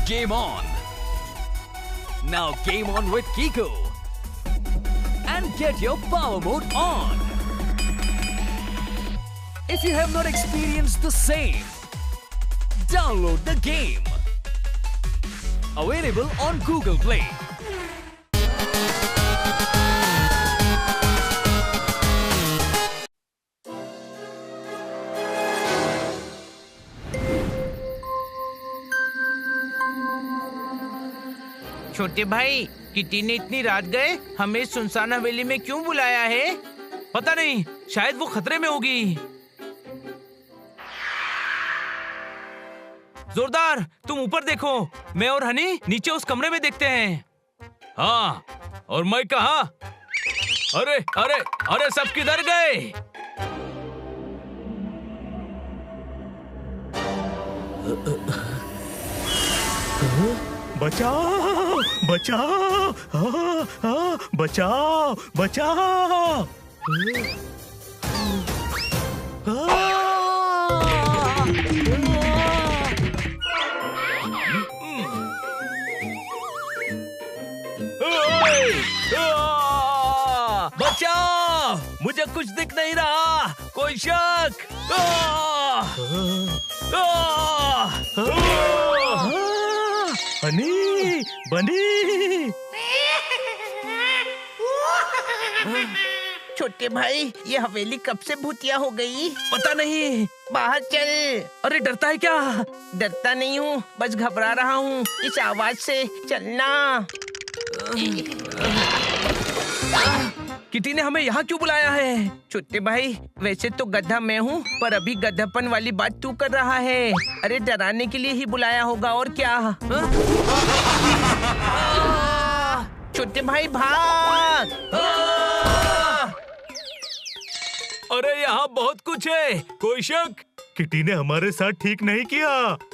Game on! Now game on with Kiko and get your power mode on. If you have not experienced the same, download the game. Available on Google Play. छोटे भाई, kitty ने इतनी रात गए हमें सुनसान हवेली में क्यों बुलाया है? पता नहीं, शायद वो खतरे में होगी। जोरदार, तुम ऊपर देखो, मैं और हनी नीचे उस कमरे में देखते हैं। हाँ, और मैं कहाँ? अरे अरे अरे, सब किधर गए? बचाओ बचाओ बचाओ बचाओ। बचाओ, मुझे कुछ दिख नहीं रहा, कोई शक। हनी बनी। छोटे भाई, ये हवेली कब से भूतिया हो गई? पता नहीं। बाहर चल। अरे डरता है क्या? डरता नहीं हूँ, बस घबरा रहा हूँ इस आवाज से। चलना। किटी ने हमें यहाँ क्यों बुलाया है? छोटे भाई, वैसे तो गधा मैं हूँ, पर अभी गधापन वाली बात तू कर रहा है। अरे डराने के लिए ही बुलाया होगा, और क्या? छोटे भाई भाग। अरे यहाँ बहुत कुछ है, कोई शक? किटी ने हमारे साथ ठीक नहीं किया।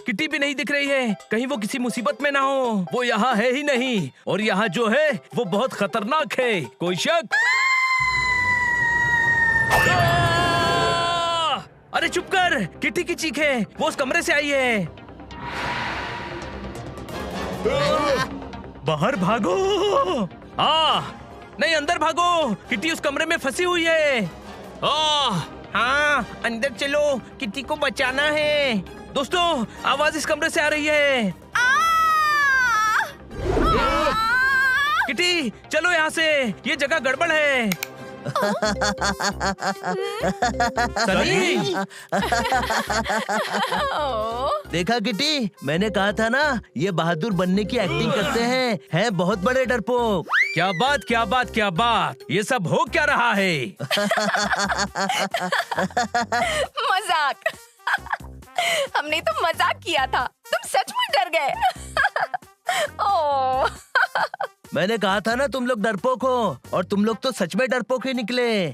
किटी भी नहीं दिख रही है, कहीं वो किसी मुसीबत में ना हो। वो यहाँ है ही नहीं, और यहाँ जो है वो बहुत खतरनाक है, कोई शक? अरे चुप कर, किटी की चीख है, वो उस कमरे से आई है। बाहर भागो। नहीं, अंदर भागो, किटी उस कमरे में फंसी हुई है। हाँ, अंदर चलो, किटी को बचाना है। दोस्तों, आवाज इस कमरे से आ रही है। किटी, चलो यहाँ से, ये जगह गड़बड़ है। सनी? देखा किटी, मैंने कहा था ना, ये बहादुर बनने की एक्टिंग करते हैं बहुत बड़े डरपोक। क्या बात क्या बात क्या बात, ये सब हो क्या रहा है? मजाक। हमने तो मजाक किया था, तुम सच में डर गए। ओह। मैंने कहा था ना तुम लोग डरपोक हो, और तुम लोग तो सच में डरपोक ही निकले।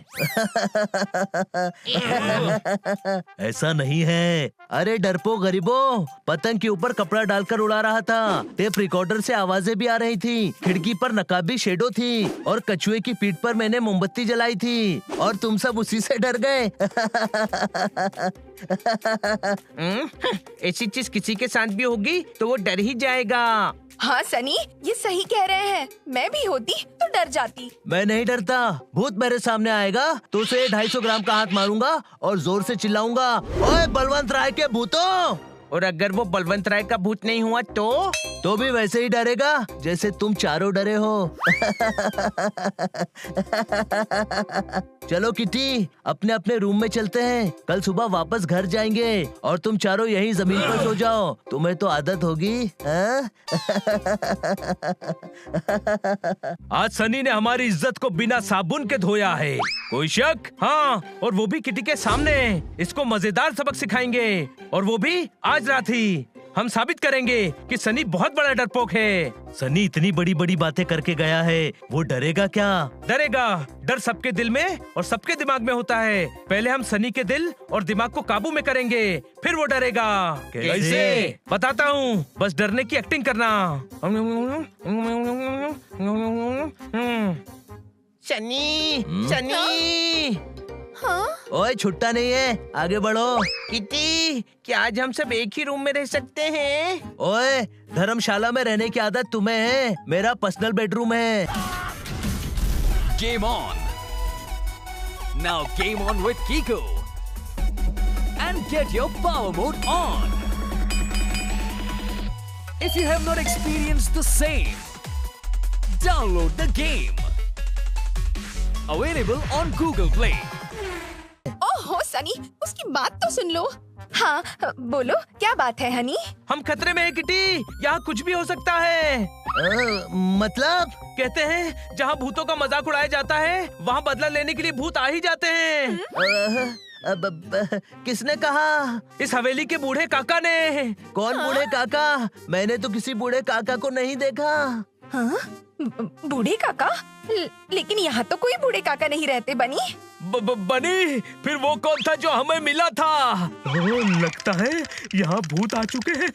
ऐसा नहीं है। अरे डरपोक गरीबों, पतंग के ऊपर कपड़ा डालकर उड़ा रहा था, टेप रिकॉर्डर से आवाजें भी आ रही थी, खिड़की पर नकाबी शेडो थी, और कछुए की पीठ पर मैंने मोमबत्ती जलाई थी, और तुम सब उसी से डर गए। ऐसी चीज किसी के साथ भी होगी तो वो डर ही जाएगा। हाँ सनी, ये सही कह रहे हैं, मैं भी होती तो डर जाती। मैं नहीं डरता, भूत मेरे सामने आएगा तो उसे 250 ग्राम का हाथ मारूंगा और जोर से चिल्लाऊंगा, ओए बलवंत राय के भूतों। और अगर वो बलवंत राय का भूत नहीं हुआ तो भी वैसे ही डरेगा जैसे तुम चारों डरे हो। चलो किटी, अपने अपने रूम में चलते हैं, कल सुबह वापस घर जाएंगे, और तुम चारों यहीं जमीन पर सो जाओ, तुम्हें तो आदत होगी। आज सनी ने हमारी इज्जत को बिना साबुन के धोया है, कोई शक? हाँ, और वो भी किटी के सामने। इसको मजेदार सबक सिखाएंगे, और वो भी आज रात ही। हम साबित करेंगे कि सनी बहुत बड़ा डरपोक है। सनी इतनी बड़ी बड़ी बातें करके गया है, वो डरेगा क्या? डरेगा। डर सबके दिल में और सबके दिमाग में होता है। पहले हम सनी के दिल और दिमाग को काबू में करेंगे, फिर वो डरेगा। कैसे? बताता हूँ, बस डरने की एक्टिंग करना। सनी, सनी। हाँ? ओए छुट्टा नहीं है, आगे बढ़ो। किटी, क्या आज हम सब एक ही रूम में रह सकते हैं? ओए धर्मशाला में रहने की आदत तुम्हें है, मेरा पर्सनल बेडरूम है। Game on. Now game on with Kiko. And get your power mode on. If you have not experienced the same, download the game. Available on Google Play. ओहो सनी, उसकी बात तो सुन लो। हाँ बोलो, क्या बात है हनी? हम खतरे में हैं किटी, यहाँ कुछ भी हो सकता है। मतलब? कहते हैं जहाँ भूतों का मजाक उड़ाया जाता है, वहाँ बदला लेने के लिए भूत आ ही जाते हैं। किसने कहा? इस हवेली के बूढ़े काका ने। कौन बूढ़े काका? मैंने तो किसी बूढ़े काका को नहीं देखा। हाँ? बूढ़े काका? लेकिन यहाँ तो कोई बूढ़े काका नहीं रहते बनी। बनी, फिर वो कौन था जो हमें मिला था? ओह, लगता है यहाँ भूत आ चुके हैं।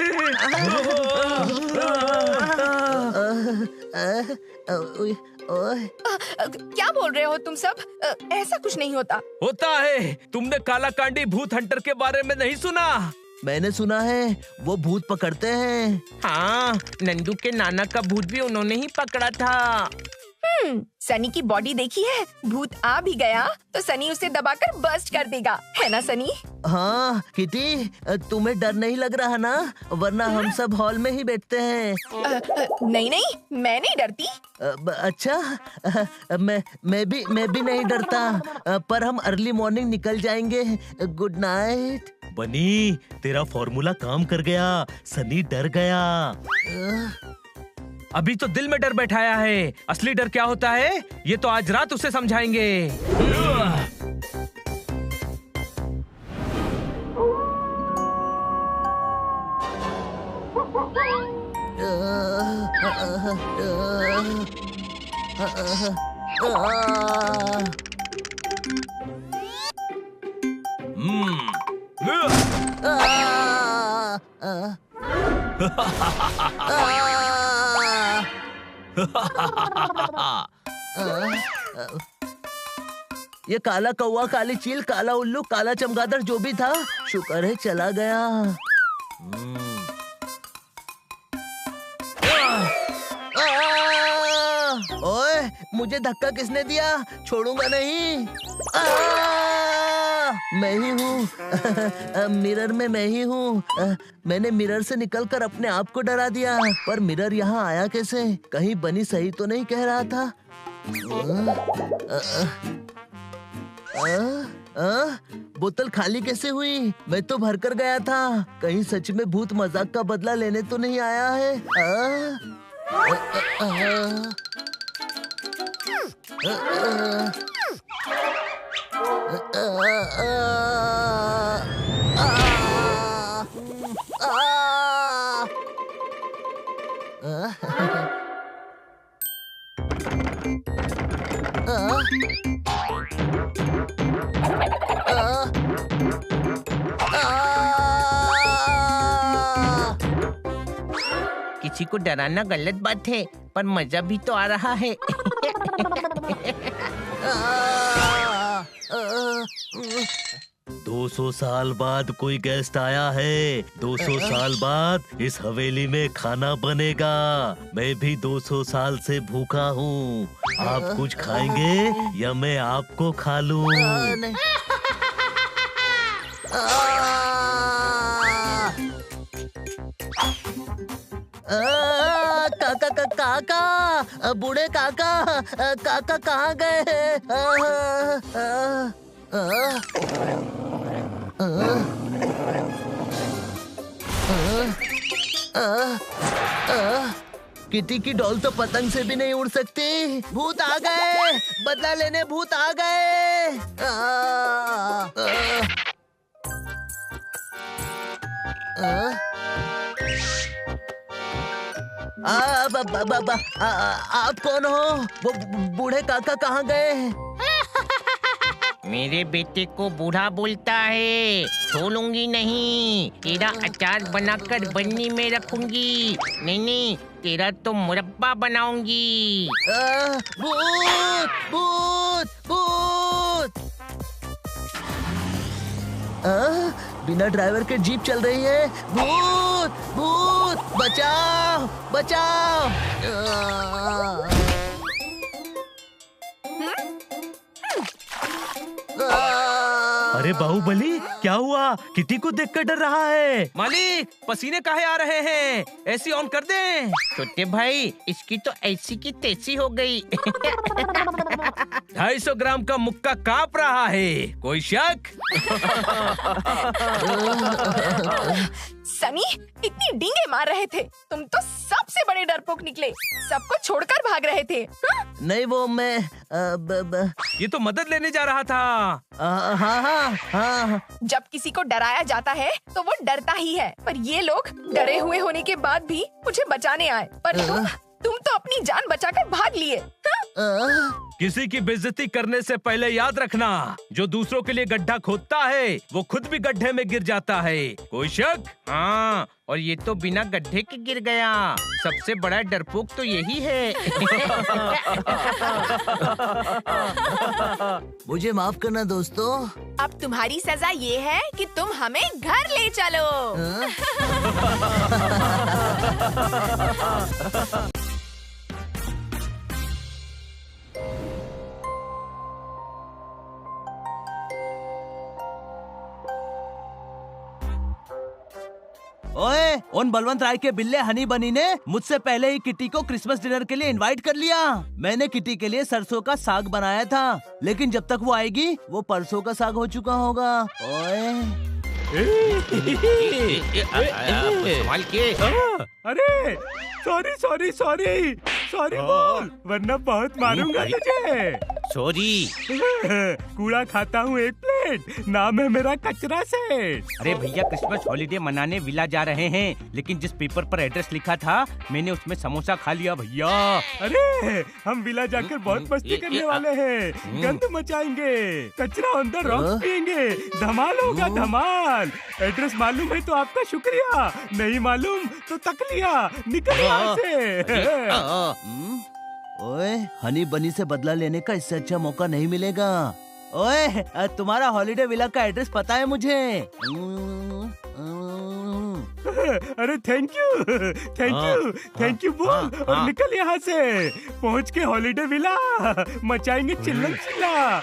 क्या बोल रहे हो तुम सब? ऐसा कुछ नहीं होता। होता है। तुमने काला कांडी भूत हंटर के बारे में नहीं सुना? मैंने सुना है वो भूत पकड़ते हैं। हाँ, नंदू के नाना का भूत भी उन्होंने ही पकड़ा था। सनी की बॉडी देखी है? भूत आ भी गया तो सनी उसे दबाकर बस्ट कर देगा, है ना सनी? हाँ किटी, तुम्हें डर नहीं लग रहा ना? वरना हम सब हॉल में ही बैठते हैं। नहीं नहीं, मैं नहीं डरती। अच्छा, मैं भी नहीं डरता, पर हम अर्ली मॉर्निंग निकल जाएंगे। Good night. बनी, तेरा फॉर्मूला काम कर गया, सनी डर गया। अभी तो दिल में डर बैठाया है, असली डर क्या होता है ये तो आज रात उसे समझाएंगे। ये काला कौवा, काली चील, काला उल्लू, काला चमगादड़ जो भी था, शुक्र है चला गया। ओए, मुझे धक्का किसने दिया? छोड़ूंगा नहीं। मैं ही हूँ। मिरर में मैं ही हूँ। मैंने मिरर से निकलकर अपने आप को डरा दिया, पर मिरर यहाँ आया कैसे? कहीं बनी सही तो नहीं कह रहा था? बोतल खाली कैसे हुई? मैं तो भर कर गया था। कहीं सच में भूत मजाक का बदला लेने तो नहीं आया है? किसी को डराना गलत बात है, पर मजा भी तो आ रहा है। 200 साल बाद कोई गेस्ट आया है। 200 साल बाद इस हवेली में खाना बनेगा। मैं भी 200 साल से भूखा हूँ। आप कुछ खाएंगे या मैं आपको खा लूं? काका काका, बूढ़े काका, काका कहाँ गए? किटी की डॉल तो पतंग से भी नहीं उड़ सकती। भूत आ गए, बदला लेने भूत आ गए। आप कौन हो? वो बूढ़े काका कहाँ गए? मेरे बेटे को बूढ़ा बोलता है, छोड़ूंगी नहीं। तेरा अचार बनाकर बन्नी में रखूंगी। नहीं नहीं, तेरा तो मुरब्बा बनाऊंगी। भूत भूत भूत। बिना ड्राइवर के जीप चल रही है। भूत भूत बचाओ बचाओ। अरे बाहुबली, क्या हुआ? किटी को देखकर डर रहा है। मालिक, पसीने काहे आ रहे हैं? एसी ऑन कर दें। छोटे भाई, इसकी तो ऐसी की तैसी हो गई। 250 ग्राम का मुक्का कांप रहा है, कोई शक? सनी, इतनी डींगे मार रहे थे, तुम तो सबसे बड़े डरपोक निकले, सबको छोड़कर भाग रहे थे। नहीं वो मैं ये तो मदद लेने जा रहा था। हाँ। जब किसी को डराया जाता है तो वो डरता ही है, पर ये लोग डरे हुए होने के बाद भी मुझे बचाने आए, पर तुम तो अपनी जान बचाकर भाग लिए। किसी की बेइज्जती करने से पहले याद रखना, जो दूसरों के लिए गड्ढा खोदता है वो खुद भी गड्ढे में गिर जाता है, कोई शक? हाँ, और ये तो बिना गड्ढे के गिर गया। सबसे बड़ा डरपोक तो यही है। मुझे माफ करना दोस्तों। अब तुम्हारी सजा ये है कि तुम हमें घर ले चलो। ओए, उन बलवंत राय के बिल्ले हनी बनी ने मुझसे पहले ही किटी को क्रिसमस डिनर के लिए इनवाइट कर लिया। मैंने किटी के लिए सरसों का साग बनाया था, लेकिन जब तक वो आएगी वो परसों का साग हो चुका होगा। ओए संभाल के। अरे सॉरी बोल, वरना बहुत मारूंगा तुझे। सॉरी। कूड़ा खाता हूँ 1 प्लेट, नाम है मेरा कचरा सेठ। अरे भैया, क्रिसमस हॉलीडे मनाने विला जा रहे हैं, लेकिन जिस पेपर पर एड्रेस लिखा था मैंने उसमें समोसा खा लिया भैया। अरे हम विला जाकर बहुत मस्ती करने वाले हैं, गंद मचाएंगे, कचरा ऑन द रॉक्स पिएंगे, धमाल होगा धमाल। एड्रेस मालूम है तो आपका शुक्रिया, नहीं मालूम तो तकलिया, निकल यहाँ से। ओए, हनी बनी से बदला लेने का इससे अच्छा मौका नहीं मिलेगा। ओए, तुम्हारा हॉलीडे विला का एड्रेस पता है मुझे। अरे थैंक यू बोल और निकल यहाँ से। पहुँच के हॉलीडे विला मचाएंगे चिल्ला चिल्ला।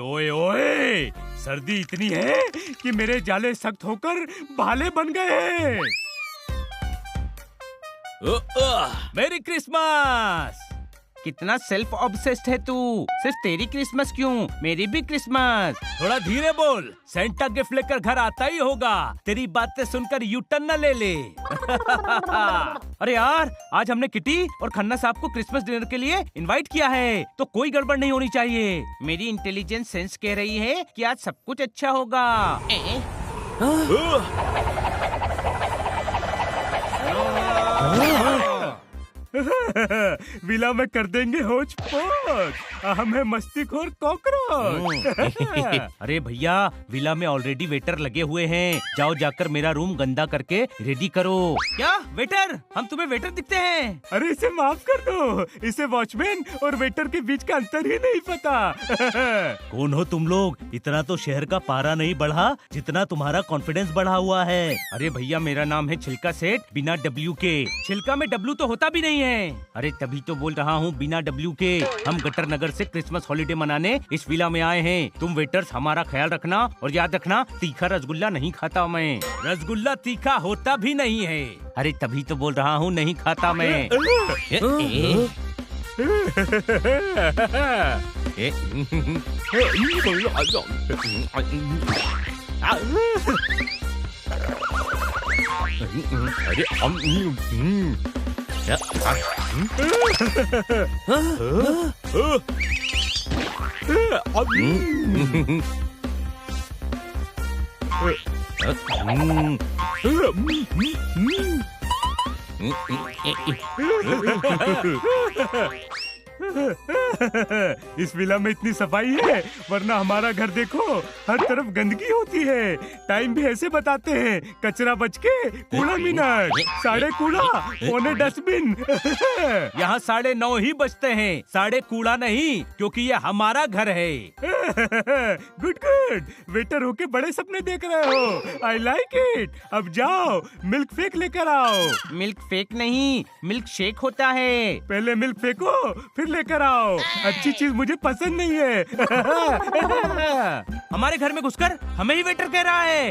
ओए ओए, सर्दी इतनी है कि मेरे जाले सख्त होकर भाले बन गए हैं। मेरी क्रिसमस। कितना सेल्फ ऑब्सेस्ड है तू। सिर्फ तेरी क्रिसमस क्यों, मेरी भी क्रिसमस। थोड़ा धीरे बोल, सेंटा गिफ्ट लेकर घर आता ही होगा। तेरी बातें सुनकर यू टर्न न ले ले। अरे यार, आज हमने किटी और खन्ना साहब को क्रिसमस डिनर के लिए इनवाइट किया है, तो कोई गड़बड़ नहीं होनी चाहिए। मेरी इंटेलिजेंस सेंस कह रही है कि आज सब कुछ अच्छा होगा। विला में कर देंगे होच पोच, हम है मस्तीखोर कॉकरोच। अरे भैया, विला में ऑलरेडी वेटर लगे हुए हैं, जाओ जाकर मेरा रूम गंदा करके रेडी करो। क्या वेटर? हम तुम्हें वेटर दिखते हैं? अरे इसे माफ कर दो, इसे वॉचमैन और वेटर के बीच का अंतर ही नहीं पता। कौन हो तुम लोग? इतना तो शहर का पारा नहीं बढ़ा जितना तुम्हारा कॉन्फिडेंस बढ़ा हुआ है। अरे भैया, मेरा नाम है छिलका सेठ बिना डब्ल्यू के। छिलका में डब्ल्यू तो होता भी नहीं है। अरे तभी तो बोल रहा हूँ बिना डब्ल्यू के। हम गटर नगर से क्रिसमस हॉलीडे मनाने इस विला में आए हैं। तुम वेटर्स हमारा ख्याल रखना और याद रखना, तीखा रसगुल्ला नहीं खाता मैं। रसगुल्ला तीखा होता भी नहीं है। अरे तभी तो बोल रहा हूँ नहीं खाता मैं। अरे इस विला में इतनी सफाई है, वरना हमारा घर देखो हर तरफ गंदगी होती है। टाइम भी ऐसे बताते हैं, कचरा बच के कूड़ा मिनट, 9:30 कूड़ा, 9:15 डस्टबिन। यहाँ 9:30 ही बजते हैं, 9:30 कूड़ा नहीं, क्योंकि ये हमारा घर है। गुड गुड, वेटर होके बड़े सपने देख रहे हो। I like it. अब जाओ मिल्क फेक लेकर आओ। मिल्क फेक नहीं, मिल्क शेक होता है। पहले मिल्क फेंको फिर लेकर आओ। अच्छी चीज मुझे पसंद नहीं है। हमारे घर में घुसकर हमें ही वेटर कह रहा है।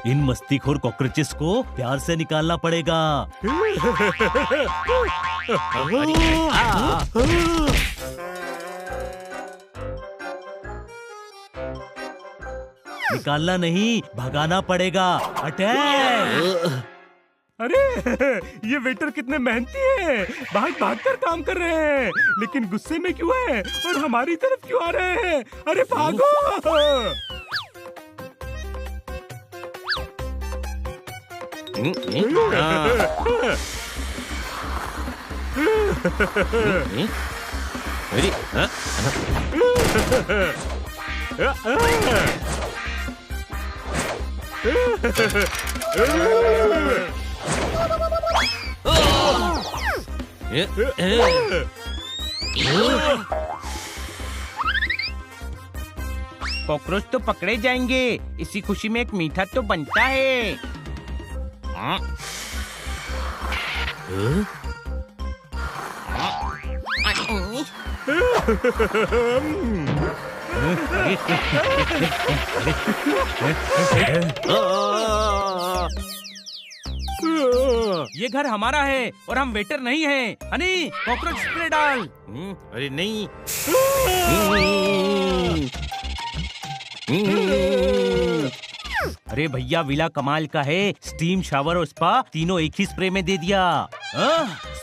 इन मस्तीखोर कॉकरोचेस को प्यार से निकालना पड़ेगा। निकालना नहीं, भगाना पड़ेगा। अटैक! अरे ये वेटर कितने मेहनती हैं, भाग कर काम कर रहे हैं, लेकिन गुस्से में क्यों है और हमारी तरफ क्यों आ रहे हैं? अरे भागो! कॉकरोच तो पकड़े जाएंगे, इसी खुशी में एक मीठा तो बनता है। ये घर हमारा है और हम वेटर नहीं हैं। हनी, कॉकरोच स्प्रे डाल। अरे नहीं। अरे भैया, विला कमाल का है, स्टीम, शावर और स्पा तीनों एक ही स्प्रे में दे दिया।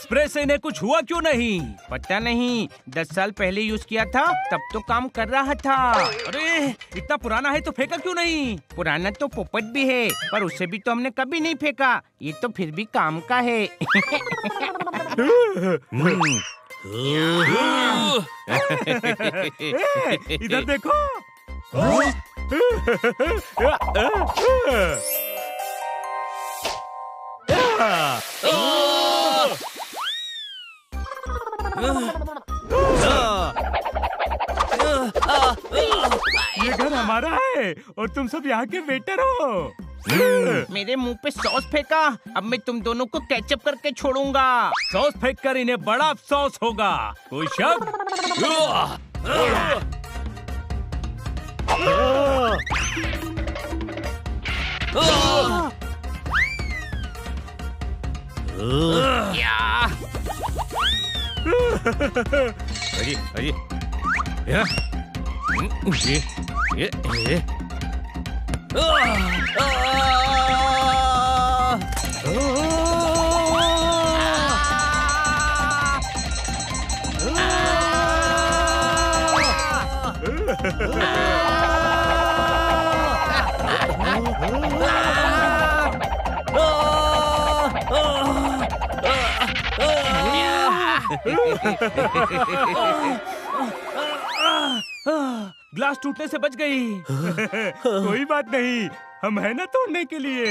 स्प्रे से इन्हें कुछ हुआ क्यों नहीं? पता नहीं, 10 साल पहले यूज किया था, तब तो काम कर रहा था। अरे इतना पुराना है तो फेंका क्यों नहीं? पुराना तो पोपट भी है, पर उसे भी तो हमने कभी नहीं फेंका। ये तो फिर भी काम का है। इधर देखो। ये घर हमारा है और तुम सब यहाँ के वेटर हो। मेरे मुंह पे सॉस फेंका, अब मैं तुम दोनों को कैचअप करके छोड़ूंगा। सॉस फेंक कर इन्हें बड़ा अफसोस होगा। कोई शक? ग्लास टूटने से बच गई। कोई बात नहीं, हम है ना तोड़ने के लिए।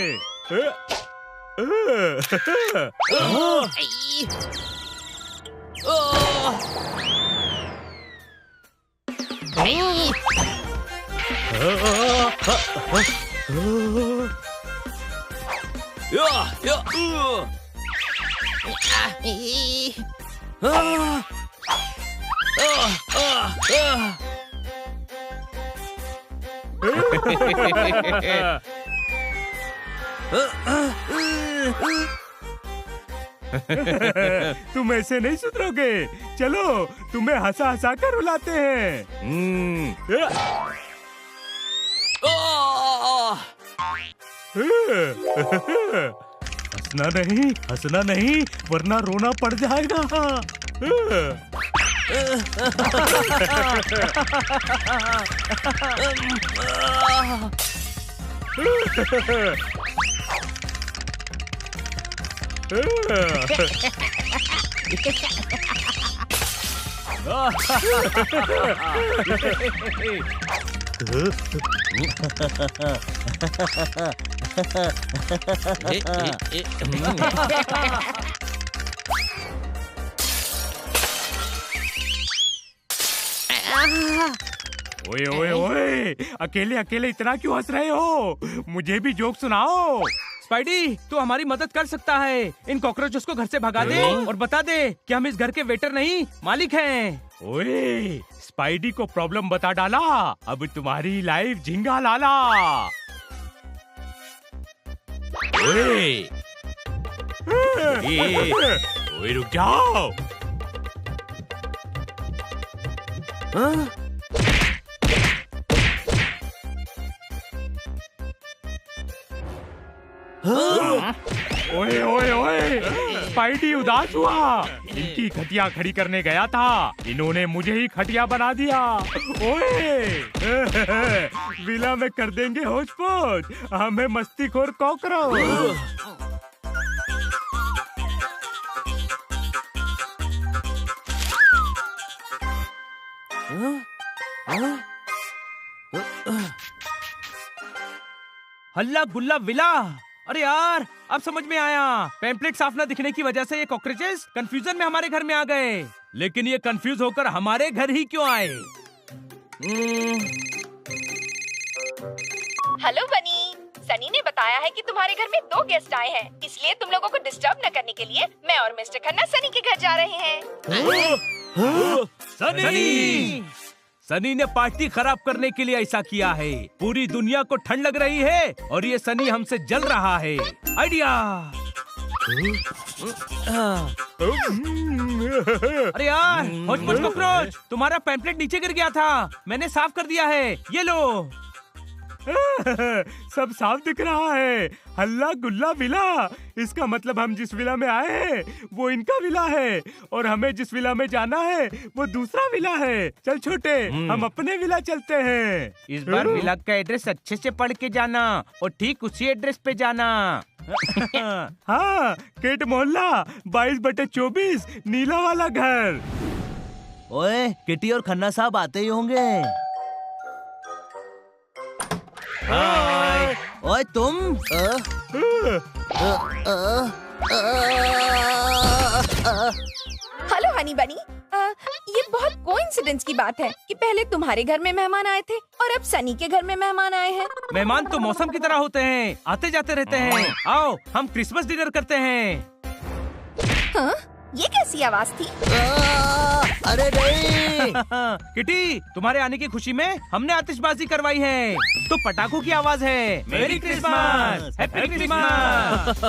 तुम ऐसे नहीं सुधरोगे। चलो तुम्हें हंसा हंसा कर रुलाते हैं। हंसना नहीं वरना रोना पड़ जाएगा। ओए ओए ओए, अकेले अकेले इतना क्यों हंस रहे हो? मुझे भी जोक सुनाओ। स्पाइडी, तू हमारी मदद कर सकता है। इन कॉकरोचेस को घर से भगा दे और बता दे कि हम इस घर के वेटर नहीं मालिक हैं। ओए, स्पाइडी को प्रॉब्लम बता डाला। अब तुम्हारी लाइफ झिंगा लाला। ओए, ओए रुक जाओ। ओए ओए ओए, स्पाइडी उदास हुआ। इनकी खटिया खड़ी करने गया था, इन्होंने मुझे ही खटिया बना दिया। ओए, विला में कर देंगे होच पोच, हमें मस्तीखोर कॉकरोच। हल्ला गुल्ला विला। अरे यार, अब समझ में आया। पैम्पलेट साफ न दिखने की वजह से ये कॉकरोचेस कंफ्यूजन में हमारे घर में आ गए। लेकिन ये कंफ्यूज होकर हमारे घर ही क्यों आए? हेलो बनी, सनी ने बताया है कि तुम्हारे घर में 2 गेस्ट आए हैं, इसलिए तुम लोगों को डिस्टर्ब न करने के लिए मैं और मिस्टर खन्ना सनी के घर जा रहे हैं। सनी! सनी ने पार्टी खराब करने के लिए ऐसा किया है। पूरी दुनिया को ठंड लग रही है और ये सनी हमसे जल रहा है। आइडिया! अरे यार, होच-पोच कॉकरोच, तुम्हारा पैम्पलेट नीचे गिर गया था। मैंने साफ कर दिया है, ये लो। सब साफ दिख रहा है। हल्ला गुल्ला विला, इसका मतलब हम जिस विला में आए हैं वो इनका विला है और हमें जिस विला में जाना है वो दूसरा विला है। चल छोटे, हम अपने विला चलते हैं। इस बार विला का एड्रेस अच्छे से पढ़ के जाना और ठीक उसी एड्रेस पे जाना। हाँ, केट मोहल्ला 22/24, नीला वाला घर। ओए, किटी और खन्ना साहब आते ही होंगे। ओए तुम, हेलो हनी बनी, ये बहुत कोइंसिडेंस की बात है कि पहले तुम्हारे घर में मेहमान आए थे और अब सनी के घर में मेहमान आए हैं। मेहमान तो मौसम की तरह होते हैं, आते जाते रहते हैं। आओ, हम क्रिसमस डिनर करते हैं। हाँ? ये कैसी आवाज थी? अरे नहीं। किटी, तुम्हारे आने की खुशी में हमने आतिशबाजी करवाई है, तो पटाखों की आवाज है। मेरी क्रिसमस, हैप्पी क्रिसमस।